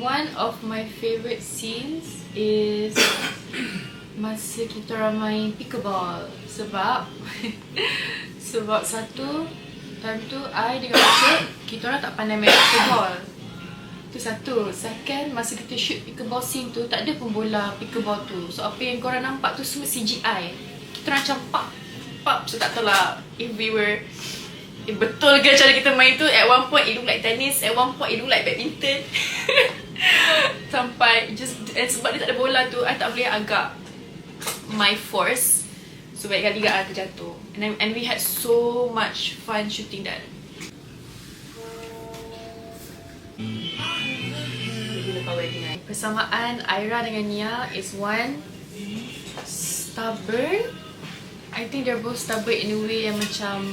One of my favourite scenes is masa kita orang main pickleball. Sebab satu, time tu I dengan Rashid, kita orang tak pandai main pickleball. Itu satu. Second, masa kita shoot pickleball scene tu, tak ada pun bola pickleball tu. So apa yang korang nampak tu semua CGI. Kita orang macam pop. So tak tahu lah if we were betul ke cara kita main tu. At one point it look like tennis, at one point it look like badminton. Sampai sebab dia tak ada bola tu, I tak boleh agak my force. So banyak kali I terjatuh. And we had so much fun shooting that. Persamaan Aira dengan Nia is one, stubborn. I think they're both stubborn in a way yang macam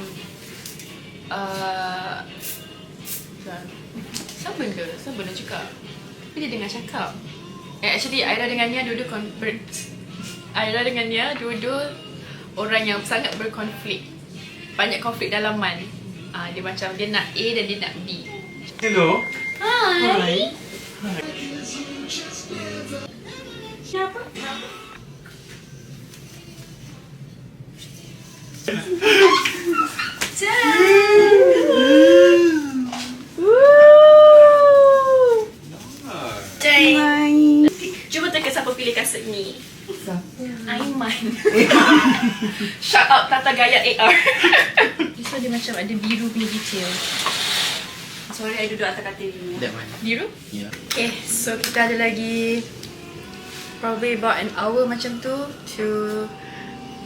stubborn ke? Stubborn nak cakap. Tapi dia dengar cakap. Actually Aira dengan Nia dua-dua orang yang sangat berkonflik. Banyak konflik dalaman. Dia macam dia nak A dan dia nak B. Hello. Hi. Siapa? Cuba teka siapa pilih kasut ni. Aiman. Shout out Tata Gaya AR. This one dia macam ada biru punya detail. Sorry, I duduk atas katil dulu. Biru? Yeah. Okay, so kita ada lagi probably about an hour macam tu to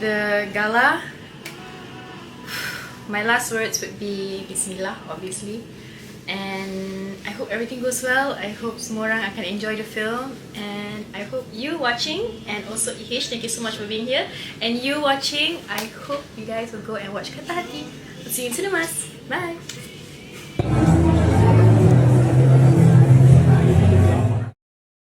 the gala. My last words would be Bismillah, obviously. And I hope everything goes well. I hope semua orang akan enjoy the film. And I hope you watching, and also Ihish, thank you so much for being here. And you watching, I hope you guys will go and watch Kata Hati. See you in cinemas. Bye!